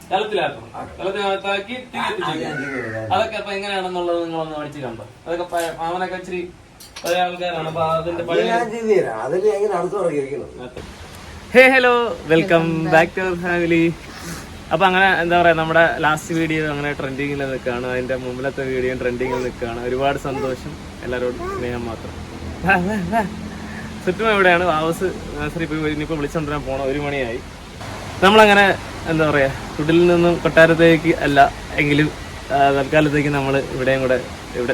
കലത്തിലാക്കി അതൊക്കെ അപ്പൊ എങ്ങനെയാണെന്നുള്ളത് നിങ്ങളൊന്ന് പഠിച്ചു കണ്ടോ? അതൊക്കെ മാമനൊക്കെ ഇച്ചിരി പഴയ ആൾക്കാരാണ്. അപ്പൊ അതിന്റെ hey hello, welcome back to our family. അപ്പൊ അങ്ങനെ എന്താ പറയാ, നമ്മുടെ ലാസ്റ്റ് വീഡിയോ അങ്ങനെ ട്രെൻഡിങ്ങിൽ നിൽക്കുകയാണ്. അതിന്റെ മുമ്പിലത്തെ വീഡിയോ ട്രെൻഡിങ്ങിൽ നിൽക്കുകയാണ്. ഒരുപാട് സന്തോഷം, എല്ലാവരോടും സ്നേഹം മാത്രം. ചുറ്റും എവിടെയാണ് വാവസ് നഴ്സറി പോയി ഇനിയിപ്പോൾ വിളിച്ചോണ്ടിരാൻ പോണം. 1 മണിയായി. നമ്മളങ്ങനെ എന്താ പറയാ, കുടിലിൽ നിന്നും കൊട്ടാരത്തേക്ക് അല്ല എങ്കിലും തൽക്കാലത്തേക്ക് നമ്മൾ ഇവിടെ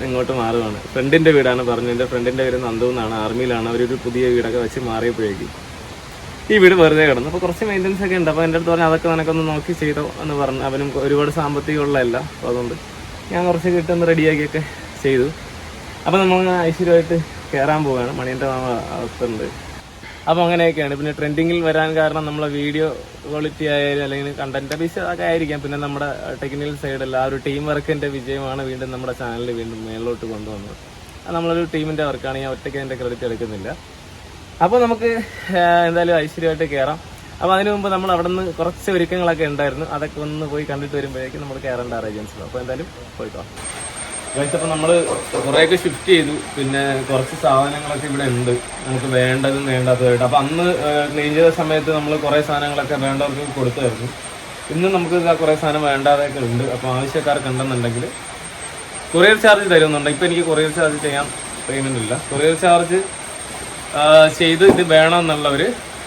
ഇങ്ങോട്ട് മാറുകയാണ്. ഫ്രണ്ടിന്റെ വീടാണ് പറഞ്ഞു. എൻ്റെ ഫ്രണ്ടിന്റെ വീട് നന്ദു എന്നാണ്, ആർമിയിലാണ്. അവരൊരു പുതിയ വീടൊക്കെ വെച്ച് മാറിയപ്പോഴേക്കും ഈ വീട് വെറുതെ കിടന്നു. അപ്പോൾ കുറച്ച് മെയിൻ്റനൻസ് ഒക്കെ ഉണ്ട്. അപ്പോൾ എൻ്റെ അടുത്ത് പറഞ്ഞു അതൊക്കെ നിനക്കൊന്ന് നോക്കി ചെയ്തോ എന്ന് പറഞ്ഞു. അവനും ഒരുപാട് സാമ്പത്തികമുള്ളതല്ല, അപ്പോൾ അതുകൊണ്ട് ഞാൻ കുറച്ച് കിട്ടുന്ന റെഡിയാക്കിയൊക്കെ ചെയ്തു. അപ്പോൾ നമ്മൾ ഐശ്വര്യമായിട്ട് കയറാൻ പോവുകയാണ്. മണീൻ്റെ അവസ്ഥയുണ്ട്. അപ്പോൾ അങ്ങനെയൊക്കെയാണ്. പിന്നെ ട്രെൻഡിങ്ങിൽ വരാൻ കാരണം നമ്മളെ വീഡിയോ ക്വാളിറ്റി ആയാലും അല്ലെങ്കിൽ കണ്ടന്റ് ബേസ് ഒക്കെ ആയിരിക്കാം. പിന്നെ നമ്മുടെ ടെക്നിക്കൽ സൈഡല്ല, ആ ഒരു ടീം വർക്കിൻ്റെ വിജയമാണ് വീണ്ടും നമ്മുടെ ചാനൽ വീണ്ടും മേളിലോട്ട് കൊണ്ടുവന്നത്. അത് നമ്മളൊരു ടീമിൻ്റെ വർക്കാണ്. ഞാൻ ഒറ്റയ്ക്ക് അതിൻ്റെ ക്രെഡിറ്റ് എടുക്കുന്നില്ല. അപ്പോൾ നമുക്ക് എന്തായാലും ഐശ്വര്യമായിട്ട് കയറാം. അപ്പോൾ അതിന് മുമ്പ് നമ്മൾ അവിടെ നിന്ന് കുറച്ച് ഒരുക്കങ്ങളൊക്കെ ഉണ്ടായിരുന്നു. അതൊക്കെ ഒന്ന് പോയി കണ്ടിട്ട് വരുമ്പോഴേക്കും നമ്മൾ കയറേണ്ട അറേഞ്ചൻസ്. അപ്പോൾ എന്തായാലും പോയിക്കോ. അപ്പോൾ നമ്മൾ കുറേയൊക്കെ ഷിഫ്റ്റ് ചെയ്തു. പിന്നെ കുറച്ച് സാധനങ്ങളൊക്കെ ഇവിടെ ഉണ്ട്, നമുക്ക് വേണ്ടതും വേണ്ടാത്തതായിട്ട്. അപ്പോൾ അന്ന് ക്ലീൻ ചെയ്ത സമയത്ത് നമ്മൾ കുറേ സാധനങ്ങളൊക്കെ വേണ്ടവർക്ക് കൊടുത്തായിരുന്നു. ഇന്ന് നമുക്ക് കുറേ സാധനം വേണ്ടാതെയൊക്കെ ഉണ്ട്. അപ്പോൾ ആവശ്യക്കാർക്ക് ഉണ്ടെന്നുണ്ടെങ്കിൽ കൊറിയർ ചാർജ് തരുന്നുണ്ട്. ഇപ്പോൾ എനിക്ക് കൊറിയർ ചാർജ് ചെയ്യാൻ പേയ്മെൻ്റ് ഇല്ല. കൊറിയർ ചാർജ് ചെയ്ത് ഇത് വേണമെന്നുള്ളവർ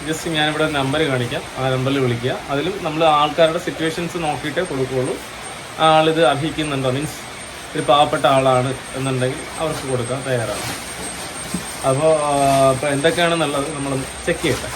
ജസ്റ്റ് ഞാനിവിടെ നമ്പർ കാണിക്കാം, ആ നമ്പറിൽ വിളിക്കുക. അതിലും നമ്മൾ ആൾക്കാരുടെ സിറ്റുവേഷൻസ് നോക്കിയിട്ടേ കൊടുക്കുകയുള്ളൂ. ആളിത് അർഹിക്കുന്നുണ്ടോ, മീൻസ് ഒരു പാവപ്പെട്ട ആളാണ് എന്നുണ്ടെങ്കിൽ അവർക്ക് കൊടുക്കാൻ തയ്യാറാണ്. അപ്പോൾ എന്തൊക്കെയാണെന്നുള്ളത് നമ്മളൊന്ന് ചെക്ക് ചെയ്യട്ടെ.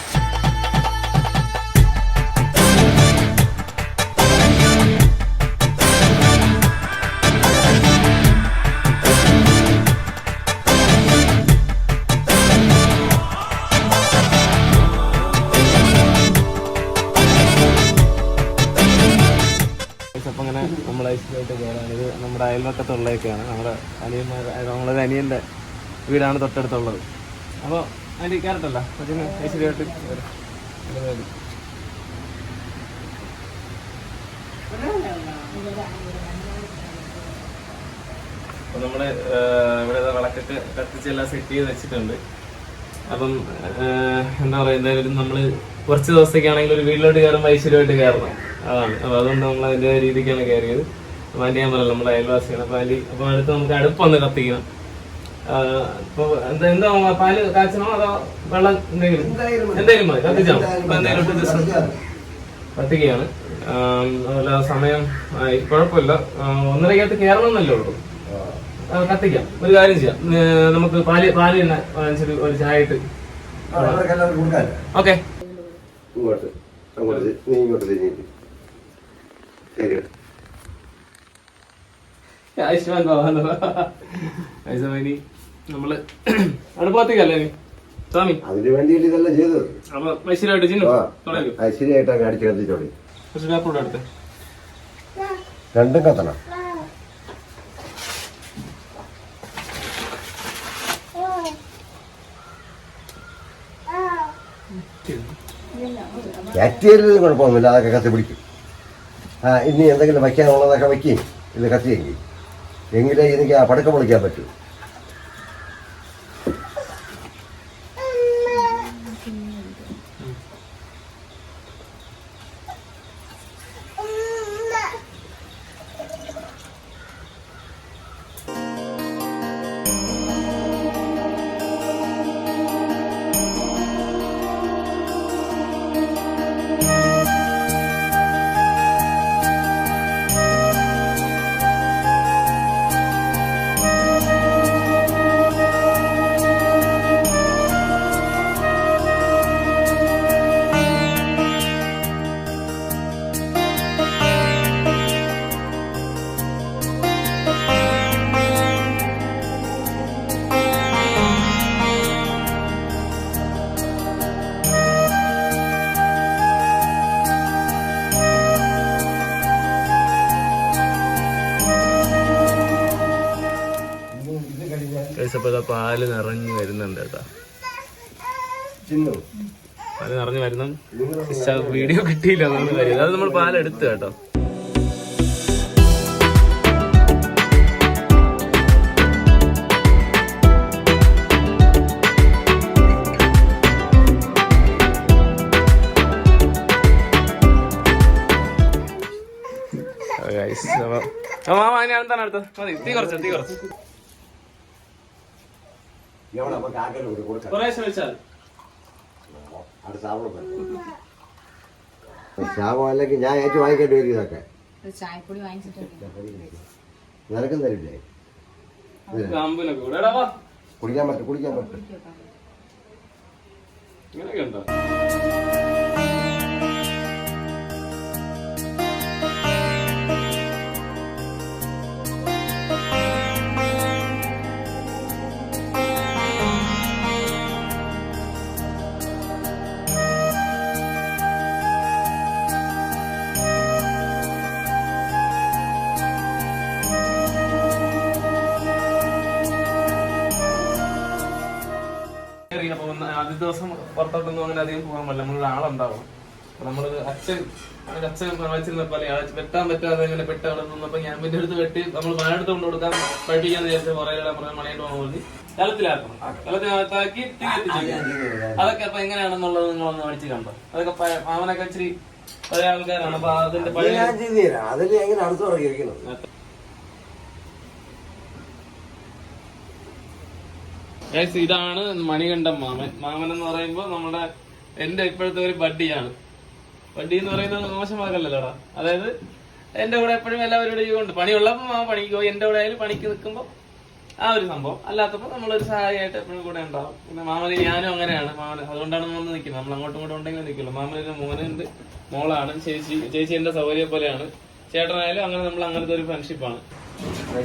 അപ്പം അങ്ങനെ നമ്മൾ ഐശ്വര്യമായിട്ട് കയറാണ്. ഇത് നമ്മുടെ അയൽവക്കത്തുള്ളതൊക്കെയാണ്. നമ്മളൊരു അനിയൻ്റെ വീടാണ് തൊട്ടടുത്തുള്ളത്. അപ്പോൾ അതിൻ്റെ കയറട്ടല്ല അതിന് ഐശ്വര്യമായിട്ട് അപ്പോൾ നമ്മൾ ഇവിടെ വിളക്കൊക്കെ കത്തിച്ചെല്ലാം സെറ്റ് ചെയ്ത് വെച്ചിട്ടുണ്ട്. അപ്പം എന്താ പറയുക, എന്തായാലും നമ്മൾ കുറച്ച് ദിവസത്തേക്കാണെങ്കിൽ ഒരു വീട്ടിലോട്ട് കയറുമ്പോൾ ഐശ്വര്യമായിട്ട് കയറണം. അതാണ്. അപ്പോൾ അതുകൊണ്ട് നമ്മൾ അതിൻ്റെ രീതിക്കാണ് കയറിയത്. അപ്പോൾ ആൻറ്റി ഞാൻ പറയല്ലോ നമ്മുടെ അയൽവാസിയാണ്. അപ്പോൾ അപ്പോൾ അടുത്ത് നമുക്ക് അടുപ്പൊന്ന് കത്തിക്കണം. ഇപ്പോൾ എന്താ പാല് കാച്ചണോ അതോ വെള്ളം എന്തെങ്കിലും മതി കത്തിച്ചാൽ അപ്പോൾ എന്തെങ്കിലും കത്തിക്കുകയാണ്. അതുപോലെ സമയം കുഴപ്പമില്ല, 1:30 കയറണമെന്നല്ലേ ഉള്ളൂ. കത്തിക്കാം. ഒരു കാര്യം ചെയ്യാം, നമുക്ക് പാല് തന്നെ വാങ്ങിച്ചിട്ട് ഒരു ചായ ഇട്ട്. ഓക്കെ. ആയുഷ്മാൻ ഐശ്വനി നമ്മള് അടുപ്പത്തേക്കല്ലേ സ്വാമി, അതിന് വേണ്ടിയിട്ട് ഇതെല്ലാം ചെയ്തത്. അപ്പൊ ഐശ്വര്യമായിട്ട് ഐശ്വര്യമായിട്ടാണ് അടിച്ചു കത്തിച്ചോളി. അടുത്ത് രണ്ടും കത്തണം. കാറ്റിയാലും കുഴപ്പമൊന്നുമില്ല, അതൊക്കെ കത്തി പിടിക്കും. ഇനി എന്തെങ്കിലും വയ്ക്കാനുള്ളതൊക്കെ വയ്ക്കുകയും ഇത് കത്തിയെങ്കിൽ എങ്കിലേ എനിക്ക് ആ പടക്കം പൊളിക്കാൻ പറ്റൂ. അപ്പോൾ പാല് നിറഞ്ഞു വരുന്നുണ്ട് കേട്ടോ. പാല് നിറഞ്ഞു വരുന്നു. വീഡിയോ കിട്ടിയില്ല, അതൊന്നും കാര്യം. അത് നമ്മൾ പാലെടുത്ത് കേട്ടോ. എന്താണ് അടുത്തത്? മതി, തീ കുറച്ച് കുറേശ്ശെ വെച്ചാൽ അല്ലെങ്കിൽ ഞാൻ ഏറ്റവും വാങ്ങിക്കേണ്ടി വരും ഇതൊക്കെ. നിനക്കും തരില്ലേ? കുടിക്കാൻ പറ്റും. ഇങ്ങനെയൊക്കെ ഉണ്ടോ? ആദ്യ ദിവസം പുറത്തോട്ടൊന്നും അങ്ങനെ അധികം പോകാൻ പറ്റില്ല. നമ്മളൊരു ആളുണ്ടാവും. നമ്മള് അച്ഛൻ വെച്ചിരുന്നപ്പോൾ വെട്ടാൻ പറ്റാതെ ഇങ്ങനെ പെട്ടാളെ നിന്നപ്പോ ഞാൻ പിന്നെ എടുത്ത് വെട്ടി നമ്മൾ മഴയെടുത്ത് കൊണ്ട് കൊടുക്കാൻ പഠിപ്പിക്കാന്ന് വിചാരിച്ച കുറേ മഴയിട്ട് പോകാൻ വേണ്ടി കലത്തിനകത്താക്കി തീ കത്തിച്ചു. അതൊക്കെ അപ്പൊ എങ്ങനെയാണെന്നുള്ളത് നിങ്ങളൊന്ന് പഠിച്ച് കണ്ടോ? അതൊക്കെ മാമനൊക്കെ ഇച്ചിരി പഴയ ആൾക്കാരാണ്. അപ്പൊ അതിന്റെ പഴയ ഇതാണ് മണികണ്ഠൻ മാമൻ എന്ന് പറയുമ്പോ നമ്മുടെ എന്റെ ഇപ്പോഴത്തെ ഒരു ബഡ്ഡിയാണ്. ബഡ്ഡി എന്ന് പറയുന്നത് മോശമാക്കല്ലല്ലോടാ. അതായത് എന്റെ കൂടെ എപ്പോഴും എല്ലാവരും കൊണ്ട് പണിയുള്ളപ്പോ മാമ പണിക്ക് പോയി, എന്റെ കൂടെ ആയാലും പണിക്ക് നിൽക്കുമ്പോ ആ ഒരു സംഭവം. അല്ലാത്തപ്പോ നമ്മളൊരു സഹായമായിട്ട് എപ്പോഴും കൂടെ ഉണ്ടാവും. പിന്നെ മാമന് ഞാനും അങ്ങനെയാണ്. മാമന് അതുകൊണ്ടാണ് വന്ന് നിൽക്കുന്നത്. നമ്മൾ അങ്ങോട്ടും ഇങ്ങോട്ടും ഉണ്ടെങ്കിൽ നിൽക്കുള്ളൂ. മാമനൊരു മോനുണ്ട്, മോളാണ്. ചേച്ചി എന്റെ സൗകര്യം പോലെയാണ്. ചേട്ടനായാലും അങ്ങനെ നമ്മൾ അങ്ങനത്തെ ഒരു ഫ്രണ്ട്ഷിപ്പാണ്.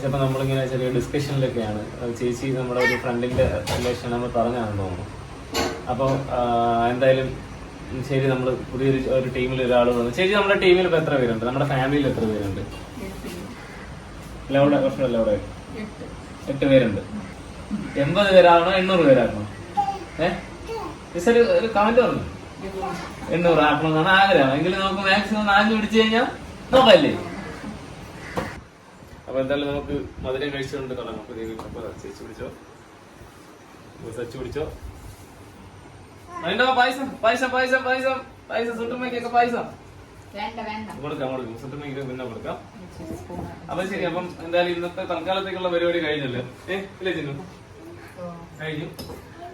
അപ്പൊ നമ്മളിങ്ങനെ ചെറിയ ഡിസ്കഷനിലൊക്കെയാണ്. ചേച്ചി നമ്മുടെ ഒരു ഫ്രണ്ടിന്റെ റിലേഷൻ നമ്മൾ പറഞ്ഞാണെന്ന് തോന്നുന്നു. അപ്പോൾ എന്തായാലും ശരി, നമ്മൾ പുതിയൊരു ടീമിൽ ഒരാൾ വന്നു. ചേച്ചി നമ്മുടെ ടീമിൽ ഇപ്പൊ എത്ര പേരുണ്ട്? നമ്മുടെ ഫാമിലിയിൽ എത്ര പേരുണ്ട്? അവിടെ പ്രശ്നമല്ല, അവിടെ 8 പേരുണ്ട്. 80 പേരാണോ 800 പേരാക്കണോ? ഒരു കമന്റ് പറഞ്ഞു 800 ആക്കണമെന്നാണ് ആഗ്രഹം. എങ്കിലും നമുക്ക് മാക്സിമം 4 പിടിച്ചു കഴിഞ്ഞാൽ നോക്കല്ലേ. അപ്പൊ എന്തായാലും നമുക്ക് മധുരം കഴിച്ചുകൊണ്ട് തുടങ്ങാം. അപ്പൊ ചേച്ചി പിടിച്ചോ, സച്ച് പിടിച്ചോ. പായസം സുട്ടുമ്മയ്ക്കൊക്കെ പായസം കൊടുക്കാം. സുട്ടുമ്മയ്ക്ക് പിന്നെ കൊടുക്കാം. അപ്പൊ ശരി, അപ്പം എന്തായാലും ഇന്നത്തെ തൽക്കാലത്തേക്കുള്ള പരിപാടി കഴിഞ്ഞല്ലോ. ഇല്ലേ ചിന്നു? കഴിഞ്ഞു.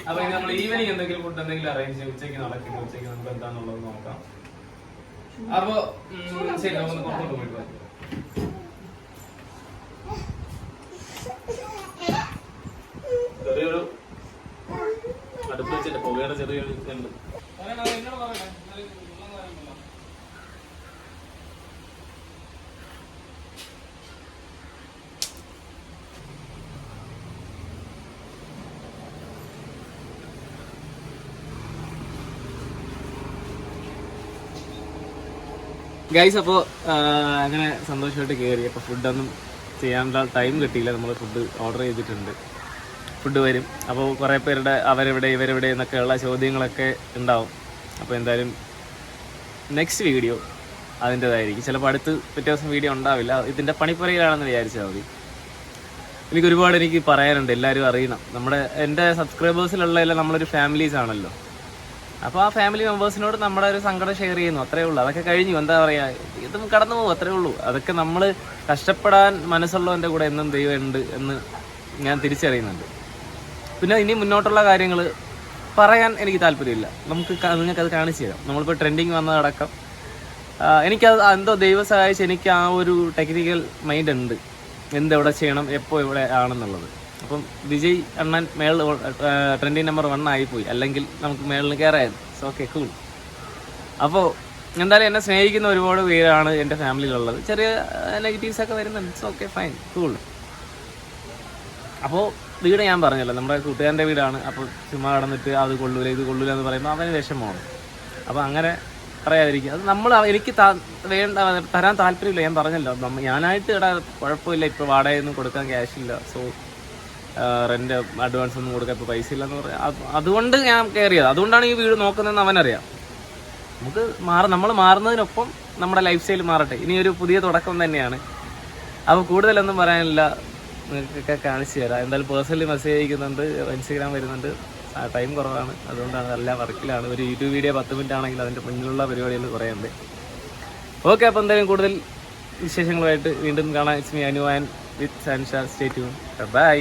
അപ്പൊ ഇനി നമ്മൾ ഈവനിങ് എന്തെങ്കിലും ഫുഡ് എന്തെങ്കിലും അറേഞ്ച് ചെയ്യും. ഉച്ചയ്ക്ക് നടക്കില്ല. ഉച്ചയ്ക്ക് നമുക്ക് എന്താണെന്നുള്ളത് നോക്കാം. അപ്പൊ ശരി, നമുക്കൊന്ന് പുറത്തോട്ട് പോയിട്ട് വരാം. ചെറിയൊരു അടുപ്പ് വെച്ചിട്ട് പുകയുടെ ചെറിയൊരു ഇതുണ്ട്. ഗൈസ്, അപ്പോൾ അങ്ങനെ സന്തോഷമായിട്ട് കയറി. അപ്പോൾ ഫുഡൊന്നും ചെയ്യാനുള്ള ടൈം കിട്ടിയില്ല. നമ്മൾ ഫുഡ് ഓർഡർ ചെയ്തിട്ടുണ്ട്. ഫുഡ് വരും. അപ്പോൾ കുറേ പേരുടെ അവരെവിടെ ഇവരെവിടെ എന്നൊക്കെയുള്ള ചോദ്യങ്ങളൊക്കെ ഉണ്ടാവും. അപ്പോൾ എന്തായാലും നെക്സ്റ്റ് വീഡിയോ അതിൻ്റെതായിരിക്കും. ചിലപ്പോൾ അടുത്ത് പിറ്റേ ദിവസം വീഡിയോ ഉണ്ടാവില്ല. ഇതിൻ്റെ പണിപ്പുരയിലാണെന്ന് വിചാരിച്ചാൽ മതി. എനിക്ക് പറയാനുണ്ട്. എല്ലാവരും അറിയണം. എൻ്റെ സബ്സ്ക്രൈബേഴ്സിലുള്ള എല്ലാം നമ്മളൊരു ഫാമിലീസ് ആണല്ലോ. അപ്പോൾ ആ ഫാമിലി മെമ്പേഴ്സിനോട് നമ്മുടെ ഒരു സങ്കടം ഷെയർ ചെയ്യുന്നു, അത്രേ ഉള്ളൂ. അതൊക്കെ കഴിഞ്ഞു. എന്താ പറയുക, ഇതും കടന്നു പോകും, അത്രേ ഉള്ളൂ. അതൊക്കെ നമ്മൾ കഷ്ടപ്പെടാൻ മനസ്സുള്ളവൻ്റെ കൂടെ എന്നും ദൈവം ഉണ്ട് എന്ന് ഞാൻ തിരിച്ചറിയുന്നുണ്ട്. പിന്നെ ഇനി മുന്നോട്ടുള്ള കാര്യങ്ങൾ പറയാൻ എനിക്ക് താല്പര്യമില്ല. നിങ്ങൾക്കത് കാണിച്ചു തരാം. നമ്മളിപ്പോൾ ട്രെൻഡിങ് വന്നതടക്കം എനിക്കത് എന്തോ ദൈവം സഹായിച്ച് എനിക്ക് ആ ഒരു ടെക്നിക്കൽ മൈൻഡ് ഉണ്ട്. എന്തെവിടെ ചെയ്യണം, എപ്പോൾ എവിടെ ആണെന്നുള്ളത്. അപ്പം വിജയ് അണ്ണൻ ട്രെൻഡിങ് നമ്പർ 1 ആയിപ്പോയി. അല്ലെങ്കിൽ നമുക്ക് മേളിൽ കയറായിരുന്നു. So okay, cool. അപ്പോൾ എന്തായാലും എന്നെ സ്നേഹിക്കുന്ന ഒരുപാട് പേരാണ് എൻ്റെ ഫാമിലിയിലുള്ളത്. ചെറിയ നെഗറ്റീവ്സൊക്കെ വരുന്നുണ്ട്. So okay, fine, cool. അപ്പോൾ വീട് ഞാൻ പറഞ്ഞല്ലോ, നമ്മുടെ കൂട്ടുകാരൻ്റെ വീടാണ്. അപ്പോൾ ചുമ്മാ കടന്നിട്ട് അത് കൊള്ളൂല ഇത് കൊള്ളൂല എന്ന് പറയുമ്പോൾ അവന് വിഷമമാണ്. അപ്പോൾ അങ്ങനെ പറയാതിരിക്കുക. അത് എനിക്ക് തരാൻ താല്പര്യമില്ല. ഞാൻ പറഞ്ഞല്ലോ, ഞാനായിട്ട് കുഴപ്പമില്ല. ഇപ്പോൾ വാടകയൊന്നും കൊടുക്കാൻ ക്യാഷില്ല. സോ റെന്റ് അഡ്വാൻസ് ഒന്നും കൊടുക്കാൻ ഇപ്പോൾ പൈസ ഇല്ലെന്ന് പറയാം. അതുകൊണ്ട് ഞാൻ കയറിയത്, അതുകൊണ്ടാണ് ഈ വീട് നോക്കുന്നതെന്ന് അവനറിയാം. നമുക്ക് നമ്മൾ മാറുന്നതിനൊപ്പം നമ്മുടെ ലൈഫ് സ്റ്റൈൽ മാറട്ടെ. ഇനി ഒരു പുതിയ തുടക്കം തന്നെയാണ്. അപ്പോൾ കൂടുതലൊന്നും പറയാനില്ല, നിങ്ങൾക്കൊക്കെ കാണിച്ചു തരാം. എന്തായാലും പേഴ്സണലി മെസ്സേജ് അയക്കുന്നുണ്ട്, ഇൻസ്റ്റഗ്രാം വരുന്നുണ്ട്. ടൈം കുറവാണ്, അതുകൊണ്ടാണ് നല്ല വർക്കിലാണ്. ഒരു യൂട്യൂബ് വീഡിയോ 10 മിനിറ്റ് ആണെങ്കിൽ അതിൻ്റെ മുന്നിലുള്ള പരിപാടികൾ കുറേ ഉണ്ട്. ഓക്കെ, അപ്പോൾ എന്തായാലും കൂടുതൽ വിശേഷങ്ങളുമായിട്ട് വീണ്ടും കാണാം. It's me Anu and with Sansha. Stay tuned. By.